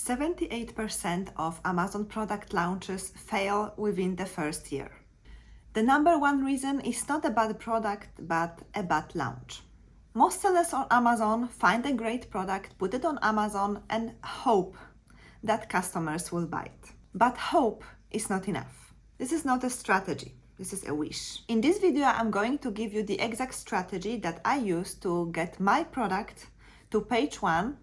78% of Amazon product launches fail within the first year. The number one reason is not a bad product, but a bad launch. Most sellers on Amazon find a great product, put it on Amazon, and hope that customers will buy it. But hope is not enough. This is not a strategy. This is a wish. In this video, I'm going to give you the exact strategy that I use to get my product to page 1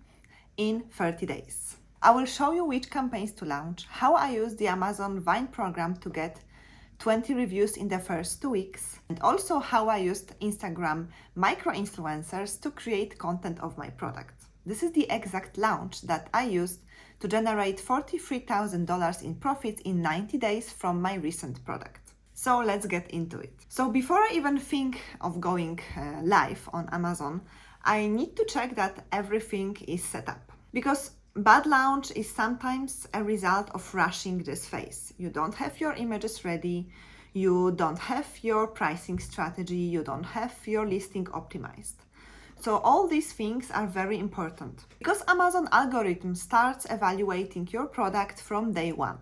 in 30 days. I will show you which campaigns to launch, how I use the Amazon Vine program to get 20 reviews in the first 2 weeks, and also how I used Instagram micro-influencers to create content of my product. This is the exact launch that I used to generate $43,000 in profits in 90 days from my recent product. So let's get into it. So before I even think of going live on Amazon, I need to check that everything is set up. Because bad launch is sometimes a result of rushing this phase. You don't have your images ready, you don't have your pricing strategy, you don't have your listing optimized. So all these things are very important because Amazon algorithm starts evaluating your product from day one.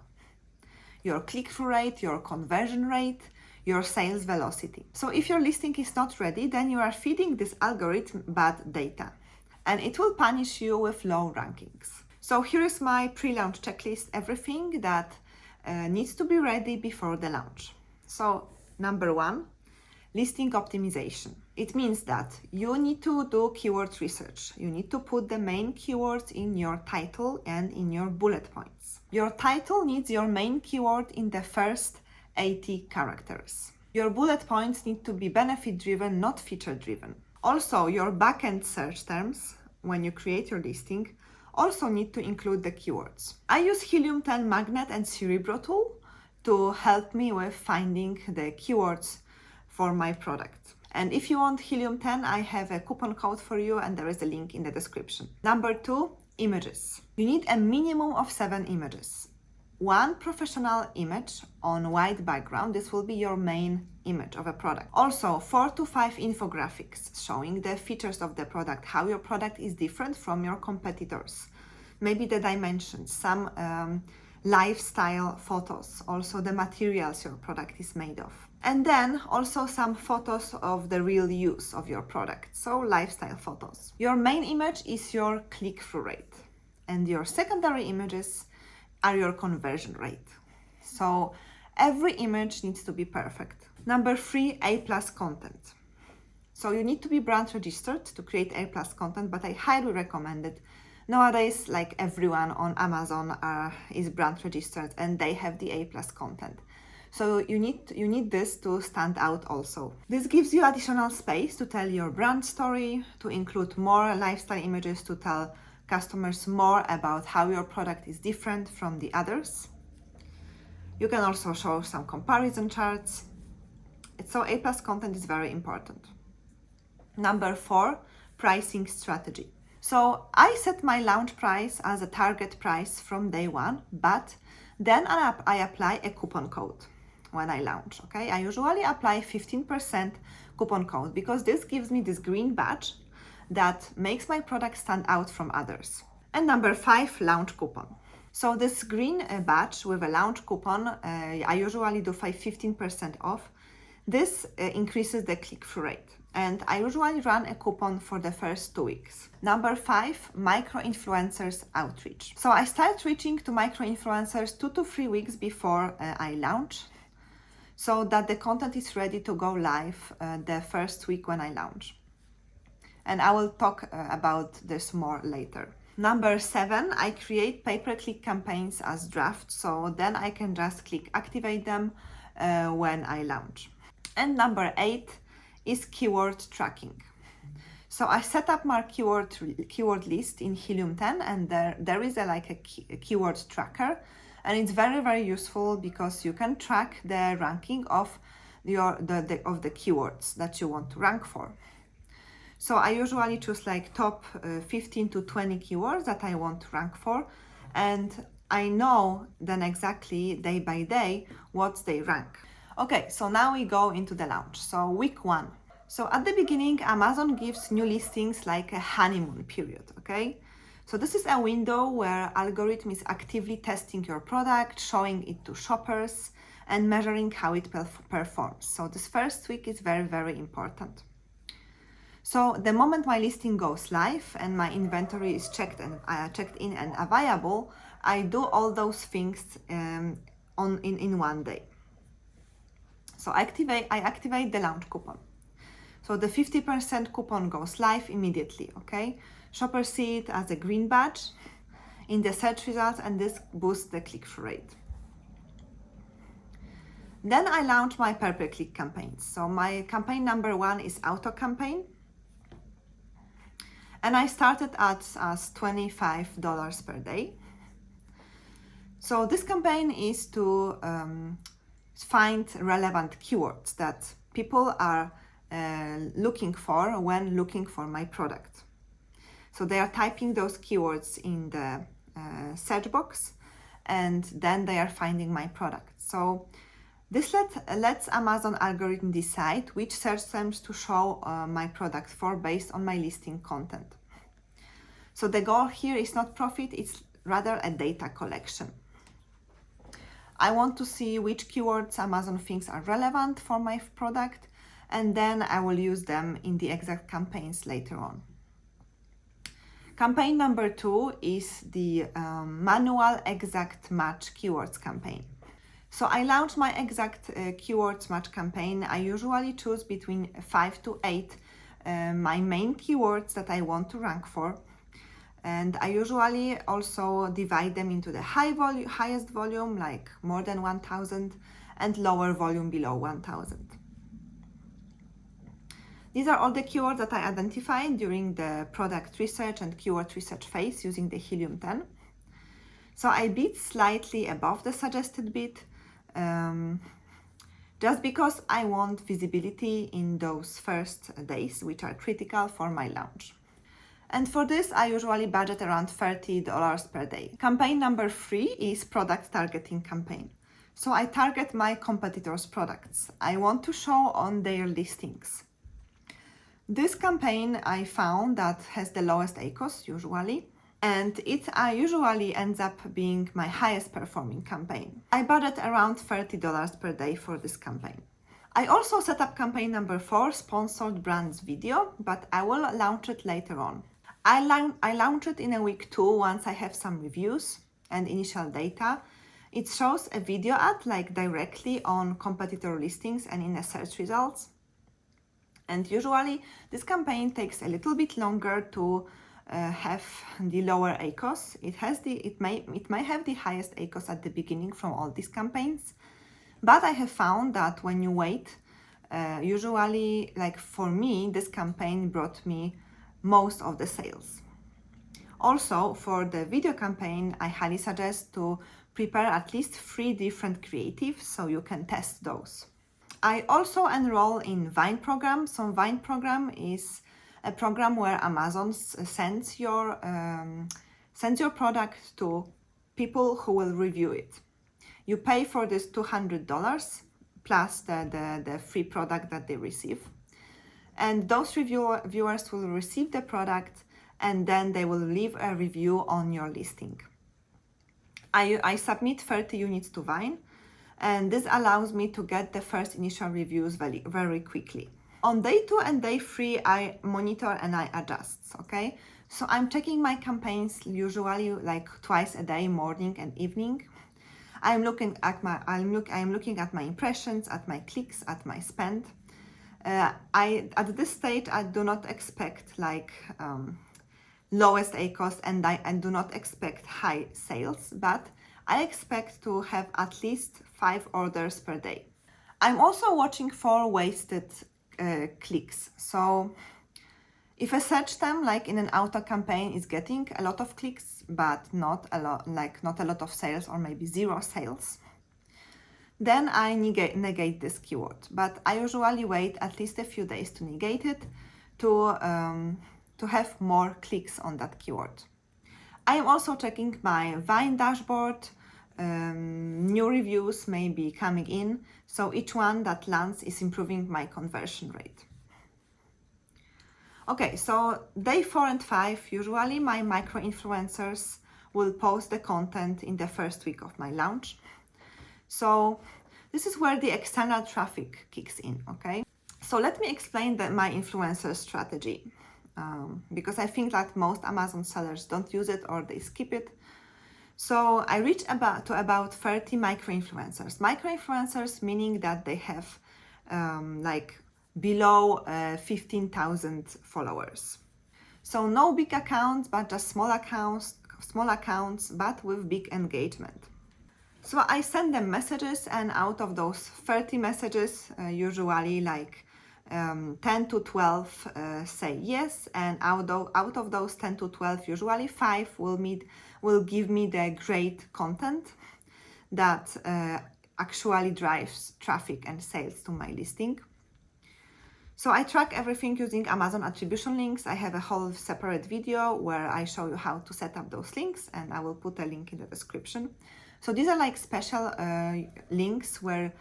Your click-through rate, your conversion rate, your sales velocity. So if your listing is not ready, then you are feeding this algorithm bad data, and it will punish you with low rankings. So here is my pre-launch checklist, everything that needs to be ready before the launch. So number 1, listing optimization. It means that you need to do keyword research. You need to put the main keywords in your title and in your bullet points. Your title needs your main keyword in the first 80 characters. Your bullet points need to be benefit-driven, not feature-driven. Also, your backend search terms, when you create your listing, also need to include the keywords. I use Helium 10 Magnet and Cerebro tool to help me with finding the keywords for my product. And if you want Helium 10, I have a coupon code for you and there is a link in the description. Number 2, images. You need a minimum of 7 images. 1 professional image on white background. This will be your main image of a product. Also 4 to 5 infographics showing the features of the product, how your product is different from your competitors. Maybe the dimensions, some lifestyle photos, also the materials your product is made of. And then also some photos of the real use of your product, so lifestyle photos. Your main image is your click-through rate, and your secondary images are your conversion rate. So every image needs to be perfect. Number 3, A+ content. So you need to be brand registered to create A+ content, but I highly recommend it. Nowadays, like everyone on Amazon is brand registered and they have the A+ content. So you need this to stand out also. This gives you additional space to tell your brand story, to include more lifestyle images, to tell customers more about how your product is different from the others. You can also show some comparison charts. So A+ content is very important. Number 4, pricing strategy. So I set my launch price as a target price from day 1, but then I apply a coupon code when I launch, okay? I usually apply 15% coupon code because this gives me this green badge that makes my product stand out from others. And number 5, launch coupon. So this green badge with a launch coupon, I usually do 15% off. This increases the click-through rate. And I usually run a coupon for the first 2 weeks. Number 5, micro-influencers outreach. So I start reaching to micro-influencers 2 to 3 weeks before I launch, so that the content is ready to go live the first week when I launch. And I will talk about this more later. Number 7, I create pay-per-click campaigns as drafts, so then I can just click activate them when I launch. And number 8 is keyword tracking. So I set up my keyword list in Helium 10, and there is a keyword tracker, and it's very, very useful because you can track the ranking of the keywords that you want to rank for. So I usually choose like top 15 to 20 keywords that I want to rank for, and I know then exactly day by day what they rank. Okay, so now we go into the launch. So week 1. So at the beginning, Amazon gives new listings like a honeymoon period, okay? So this is a window where algorithm is actively testing your product, showing it to shoppers, and measuring how it performs. So this first week is very, very important. So the moment my listing goes live and my inventory is checked in and available, I do all those things in one day. So I activate the launch coupon. So the 50% coupon goes live immediately, okay? Shoppers see it as a green badge in the search results, and this boosts the click-through rate. Then I launch my pay-per-click campaigns. So my campaign number 1 is auto campaign. And I started as $25 per day. So this campaign is to find relevant keywords that people are looking for when looking for my product. So they are typing those keywords in the search box, and then they are finding my product. So this lets Amazon algorithm decide which search terms to show my product for based on my listing content. So the goal here is not profit, it's rather a data collection. I want to see which keywords Amazon thinks are relevant for my product, and then I will use them in the exact campaigns later on. Campaign number 2 is the manual exact match keywords campaign. So I launch my exact keywords match campaign. I usually choose between 5 to 8 my main keywords that I want to rank for. And I usually also divide them into the highest volume, like more than 1,000, and lower volume below 1,000. These are all the keywords that I identified during the product research and keyword research phase using the Helium 10. So I bid slightly above the suggested bid, just because I want visibility in those first days, which are critical for my launch. And for this, I usually budget around $30 per day. Campaign number 3 is product targeting campaign. So I target my competitors' products. I want to show on their listings. This campaign I found that has the lowest ACoS usually, and it usually ends up being my highest performing campaign. I budget around $30 per day for this campaign. I also set up campaign number 4, sponsored brands video, but I will launch it later on. I launch it in a week 2 once I have some reviews and initial data. It shows a video ad like directly on competitor listings and in the search results. And usually this campaign takes a little bit longer to have the lower ACoS. It may have the highest ACoS at the beginning from all these campaigns, but I have found that when you wait, usually, like for me, this campaign brought me most of the sales. Also, for the video campaign, I highly suggest to prepare at least 3 different creatives so you can test those. I also enroll in Vine program. So Vine program is a program where Amazon sends your product to people who will review it. You pay for this $200 plus the free product that they receive. And those viewers will receive the product, and then they will leave a review on your listing. I submit 30 units to Vine, and this allows me to get the first initial reviews very, very quickly. On day 2 and day 3, I monitor and I adjust, okay? So I'm checking my campaigns usually like twice a day, morning and evening. I'm looking at my impressions, at my clicks, at my spend. At this stage, I do not expect like lowest ACoS, and I do not expect high sales, but I expect to have at least 5 orders per day. I'm also watching for wasted clicks. So if a search term like in an auto campaign is getting a lot of clicks, but not a lot of sales, or maybe 0 sales, then I negate this keyword. But I usually wait at least a few days to negate it to have more clicks on that keyword. I am also checking my Vine dashboard. New reviews may be coming in, so each one that lands is improving my conversion rate. Okay, so day 4 and 5, usually my micro influencers will post the content in the first week of my launch. So this is where the external traffic kicks in, okay? So let me explain my influencer strategy, because I think that most Amazon sellers don't use it or they skip it. So I reach about 30 micro-influencers. Micro-influencers meaning that they have like below 15,000 followers. So no big accounts, but just small accounts, but with big engagement. So I send them messages, and out of those 30 messages, usually like 10 to 12 say yes, and out of those 10 to 12, usually 5 will give me the great content that actually drives traffic and sales to my listing. So I track everything using Amazon attribution links. I have a whole separate video where I show you how to set up those links, and I will put a link in the description. So these are like special links where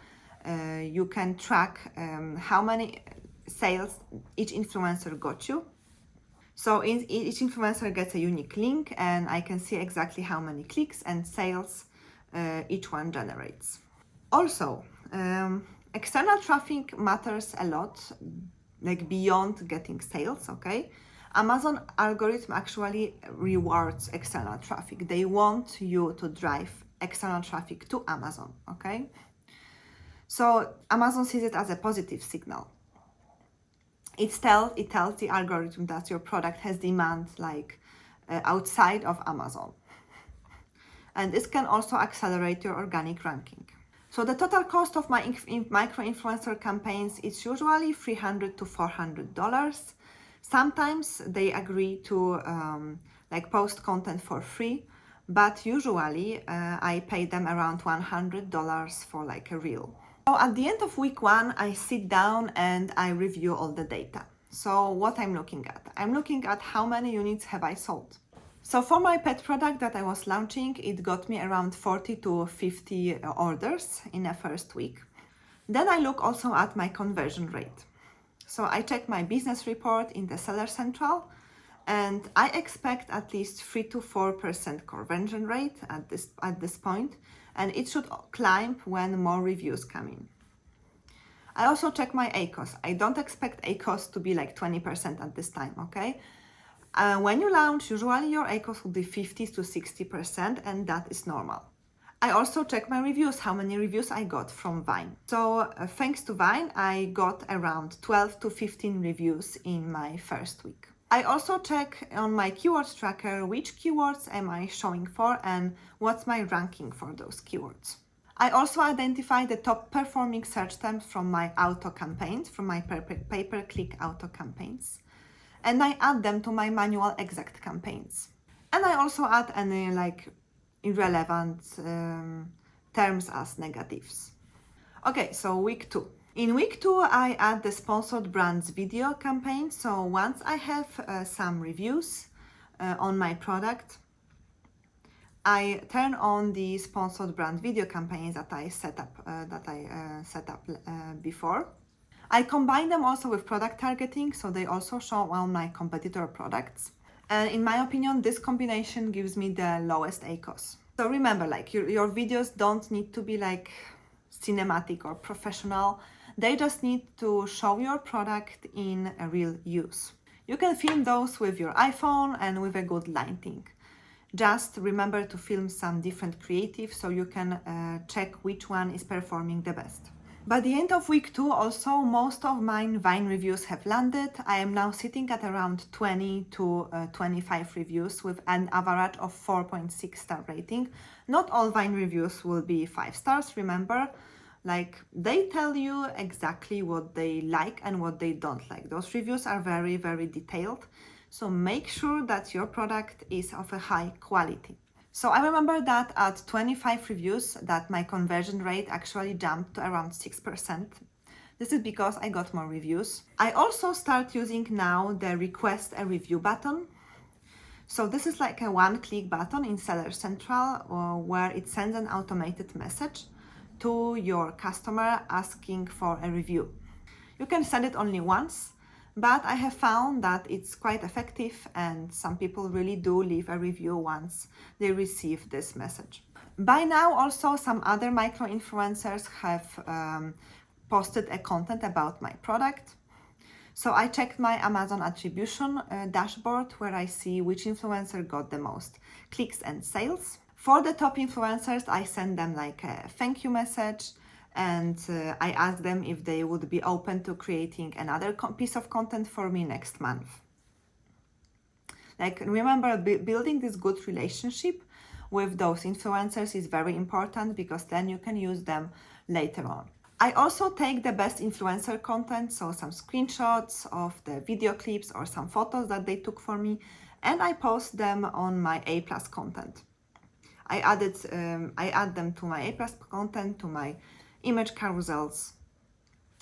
you can track how many sales each influencer got you. So each influencer gets a unique link, and I can see exactly how many clicks and sales each one generates. Also, external traffic matters a lot, like beyond getting sales, okay? Amazon algorithm actually rewards external traffic. They want you to drive external traffic to Amazon, okay? So Amazon sees it as a positive signal. It tells the algorithm that your product has demand like outside of Amazon. And this can also accelerate your organic ranking. So the total cost of my micro-influencer campaigns is usually $300 to $400. Sometimes they agree to like post content for free, but usually I pay them around $100 for like a reel. So at the end of week 1, I sit down and I review all the data. So what I'm looking at? I'm looking at how many units have I sold. So for my pet product that I was launching, it got me around 40 to 50 orders in the first week. Then I look also at my conversion rate. So I check my business report in the Seller Central, and I expect at least 3 to 4% conversion rate at this point, and it should climb when more reviews come in. I also check my ACOS. I don't expect ACOS to be like 20% at this time, okay? When you launch, usually your ACOS will be 50 to 60%, and that is normal. I also check my reviews, how many reviews I got from Vine. So thanks to Vine, I got around 12 to 15 reviews in my first week. I also check on my keywords tracker which keywords am I showing for and what's my ranking for those keywords. I also identify the top performing search terms from my auto campaigns, from my pay-per-click auto campaigns, and I add them to my manual exact campaigns. And I also add any like irrelevant terms as negatives. Okay, so week 2. In week 2, I add the sponsored brands video campaign. So once I have some reviews on my product, I turn on the sponsored brand video campaigns that I set up before. I combine them also with product targeting, so they also show on my competitor products. And in my opinion, this combination gives me the lowest ACOS. So remember, like your videos don't need to be like cinematic or professional. They just need to show your product in a real use. You can film those with your iPhone and with a good lighting. Just remember to film some different creative so you can check which one is performing the best. By the end of week 2 also, most of my Vine reviews have landed. I am now sitting at around 20 to 25 reviews with an average of 4.6 star rating. Not all Vine reviews will be 5 stars, remember. Like, they tell you exactly what they like and what they don't like. Those reviews are very, very detailed. So make sure that your product is of a high quality. So I remember that at 25 reviews that my conversion rate actually jumped to around 6%. This is because I got more reviews. I also start using now the request a review button. So this is like a one-click button in Seller Central where it sends an automated message to your customer asking for a review. You can send it only once, but I have found that it's quite effective and some people really do leave a review once they receive this message. By now, also some other micro influencers have posted a content about my product. So I checked my Amazon attribution dashboard where I see which influencer got the most clicks and sales. For the top influencers, I send them like a thank you message, and I ask them if they would be open to creating another piece of content for me next month. Like, remember, building this good relationship with those influencers is very important, because then you can use them later on. I also take the best influencer content, so some screenshots of the video clips or some photos that they took for me, and I post them on my A+ content. I add them to my A+ content, to my image carousels.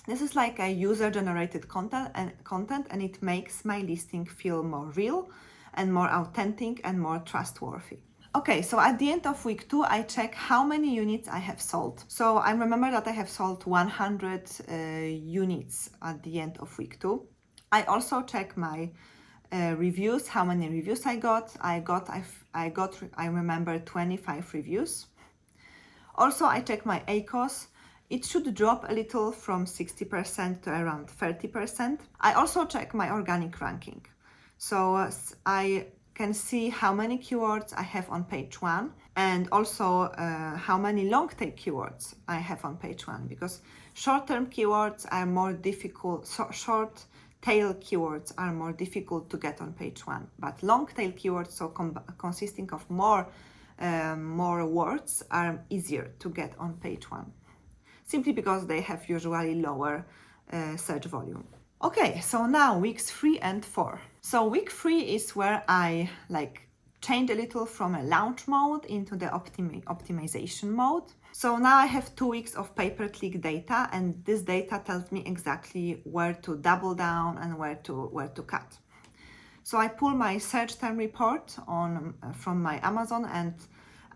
This is like a user-generated content, and it makes my listing feel more real and more authentic and more trustworthy. Okay, so at the end of week 2, I check how many units I have sold. So I remember that I have sold 100 units at the end of week 2. I also check my reviews, how many reviews I got. I remember 25 reviews. Also, I check my ACOS. It should drop a little from 60% to around 30%. I also check my organic ranking. So I can see how many keywords I have on page 1, and also how many long tail keywords I have on page 1, because short-term keywords are more difficult, short tail keywords are more difficult to get on page 1, but long tail keywords, so consisting of more words, are easier to get on page 1, simply because they have usually lower search volume. Okay, so now weeks 3 and 4. So week 3 is where I change a little from a launch mode into the optimization mode. So now I have 2 weeks of pay-per-click data, and this data tells me exactly where to double down and where to cut. So I pull my search term report from my Amazon, and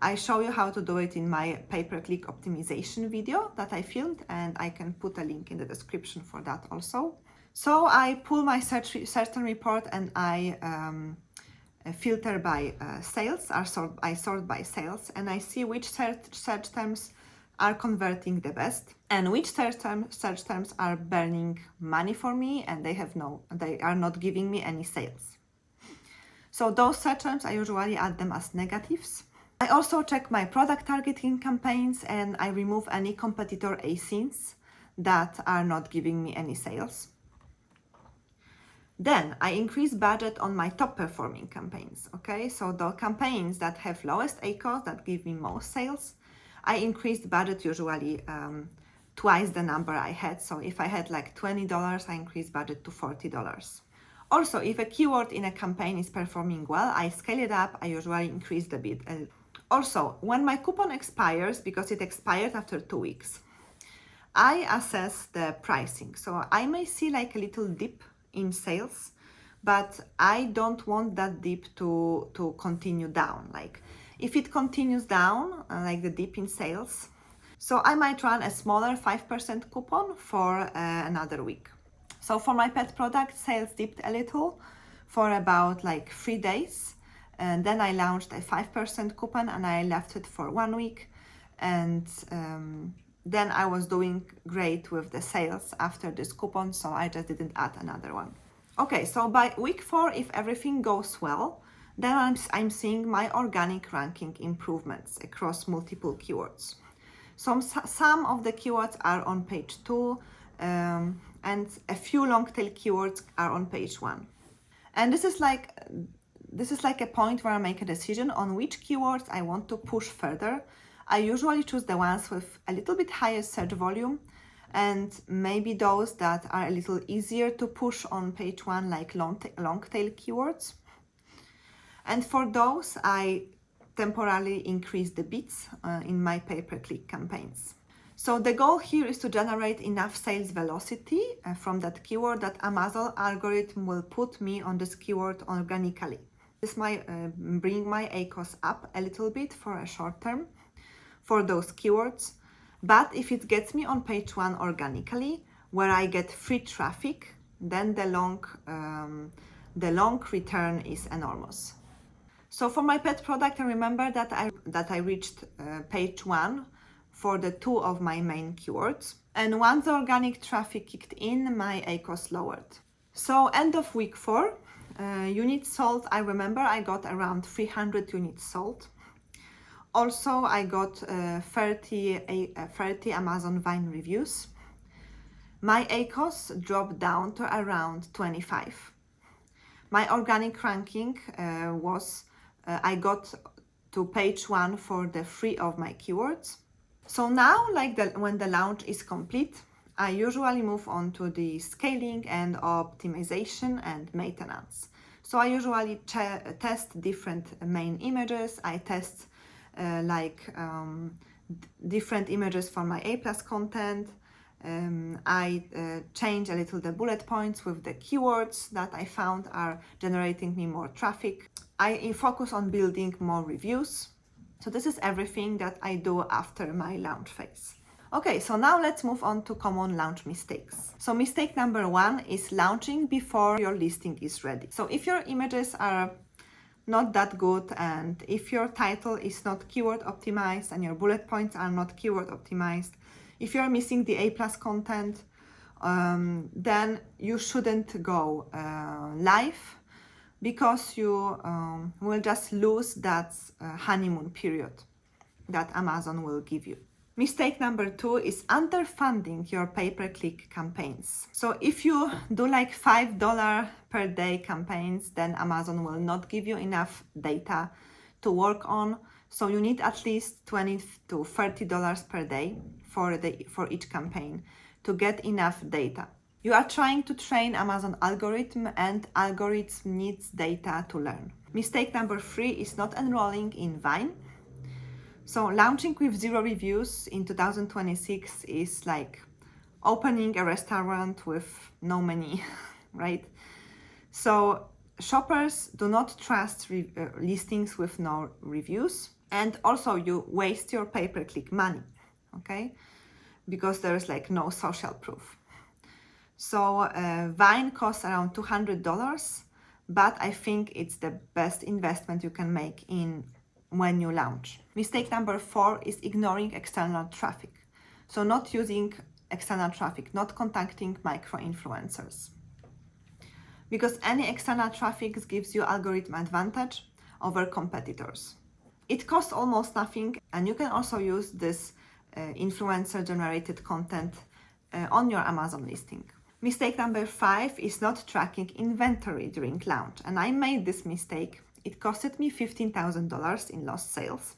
I show you how to do it in my pay-per-click optimization video that I filmed, and I can put a link in the description for that also. So I pull my search term report, and I filter by sales. I sort by sales, and I see which search terms are converting the best and which search terms are burning money for me, and they are not giving me any sales. So those search terms, I usually add them as negatives. I also check my product targeting campaigns, and I remove any competitor ASINs that are not giving me any sales. Then I increase budget on my top performing campaigns. Okay, so the campaigns that have lowest ACOS, that give me most sales, I increased budget usually twice the number I had. So if I had like $20, I increased budget to $40. Also, if a keyword in a campaign is performing well, I scale it up. I usually increase the bid. Also, when my coupon expires, because it expired after 2 weeks, I assess the pricing. So I may see like a little dip in sales, but I don't want that dip to continue down. Like if it continues down, like the dip in sales, so I might run a smaller 5% coupon for another week. So for my pet product, sales dipped a little for about like 3 days, and then I launched a 5% coupon, and I left it for 1 week, and then I was doing great with the sales after this coupon, so I just didn't add another one. Okay, so by week 4, if everything goes well, then I'm seeing my organic ranking improvements across multiple keywords. So some of the keywords are on page 2, and a few long tail keywords are on page 1. And this is like a point where I make a decision on which keywords I want to push further. I usually choose the ones with a little bit higher search volume, and maybe those that are a little easier to push on page 1, like long tail keywords. And for those, I temporarily increase the bids in my pay-per-click campaigns. So the goal here is to generate enough sales velocity from that keyword that Amazon algorithm will put me on this keyword organically. This might bring my ACOS up a little bit for a short term for those keywords, but if it gets me on page 1 organically, where I get free traffic then the long return is enormous. So for my pet product, I remember that I reached page 1 for the 2 of my main keywords. And once the organic traffic kicked in, my ACoS lowered. So end of week 4, units sold, I remember I got around 300 units sold. Also, I got 30 Amazon Vine reviews. My ACoS dropped down to around 25. My organic ranking I got to page 1 for the 3 of my keywords. So now, when the launch is complete, I usually move on to the scaling and optimization and maintenance. So I usually test different main images. I test different images for my A+ content. I change a little the bullet points with the keywords that I found are generating me more traffic. I focus on building more reviews. So this is everything that I do after my launch phase. Okay, so now let's move on to common launch mistakes. So mistake number 1 is launching before your listing is ready. So if your images are not that good, and if your title is not keyword optimized and your bullet points are not keyword optimized, if you're missing the A+ content, then you shouldn't go live, because you will just lose that honeymoon period that Amazon will give you. Mistake number 2 is underfunding your pay-per-click campaigns. So if you do like $5 per day campaigns, then Amazon will not give you enough data to work on. So you need at least $20 to $30 per day for each campaign to get enough data. You are trying to train Amazon algorithm, and algorithm needs data to learn. Mistake number 3 is not enrolling in Vine. So launching with 0 reviews in 2026 is like opening a restaurant with no menu, right? So shoppers do not trust listings with no reviews, and also you waste your pay-per-click money, okay? Because there is like no social proof. So Vine costs around $200, but I think it's the best investment you can make when you launch. Mistake number 4 is ignoring external traffic. So not using external traffic, not contacting micro-influencers. Because any external traffic gives you algorithm advantage over competitors. It costs almost nothing, and you can also use this influencer-generated content on your Amazon listing. Mistake number 5 is not tracking inventory during launch, and I made this mistake. It costed me $15,000 in lost sales.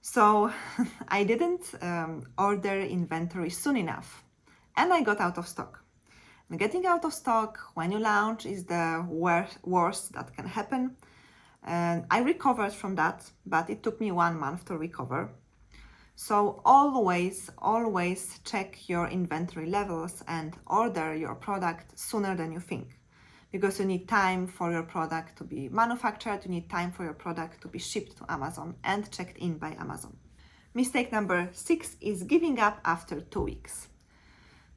So I didn't order inventory soon enough, and I got out of stock. And getting out of stock when you launch is the worst that can happen. And I recovered from that, but it took me 1 month to recover. So always check your inventory levels and order your product sooner than you think, because you need time for your product to be manufactured, you need time for your product to be shipped to Amazon and checked in by Amazon. Mistake number 6 is giving up after 2 weeks.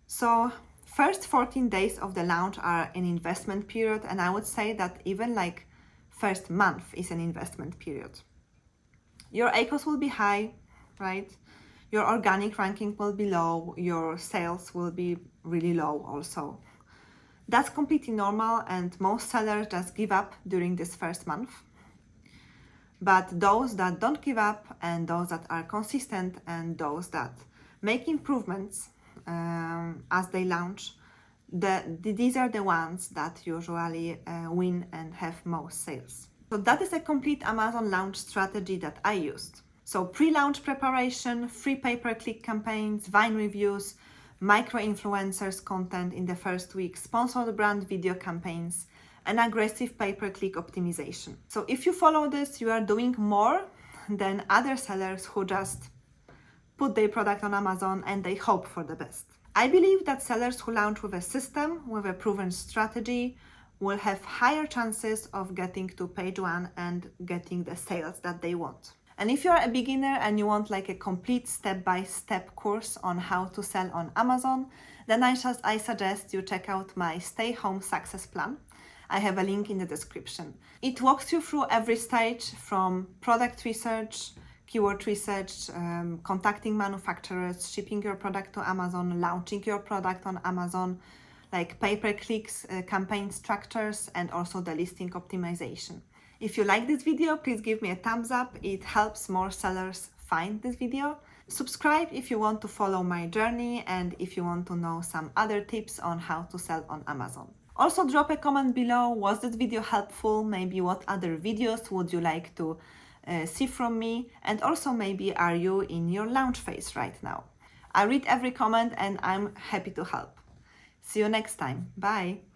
So first 14 days of the launch are an investment period, and I would say that even like first month is an investment period. Your ACoS will be high, right? Your organic ranking will be low, your sales will be really low also. That's completely normal, and most sellers just give up during this first month. But those that don't give up, and those that are consistent, and those that make improvements as they launch, these are the ones that usually win and have most sales. So that is a complete Amazon launch strategy that I used. So pre-launch preparation, free pay-per-click campaigns, Vine reviews, micro-influencers content in the first week, sponsored brand video campaigns, and aggressive pay-per-click optimization. So if you follow this, you are doing more than other sellers who just put their product on Amazon and they hope for the best. I believe that sellers who launch with a system, with a proven strategy, will have higher chances of getting to page 1 and getting the sales that they want. And if you're a beginner and you want like a complete step-by-step course on how to sell on Amazon, then I suggest you check out my Stay Home Success Plan. I have a link in the description. It walks you through every stage from product research, keyword research, contacting manufacturers, shipping your product to Amazon, launching your product on Amazon, like pay-per-clicks, campaign structures, and also the listing optimization. If you like this video, please give me a thumbs up. It helps more sellers find this video. Subscribe if you want to follow my journey and if you want to know some other tips on how to sell on Amazon. Also drop a comment below, was this video helpful? Maybe what other videos would you like to see from me? And also maybe are you in your launch phase right now? I read every comment and I'm happy to help. See you next time. Bye.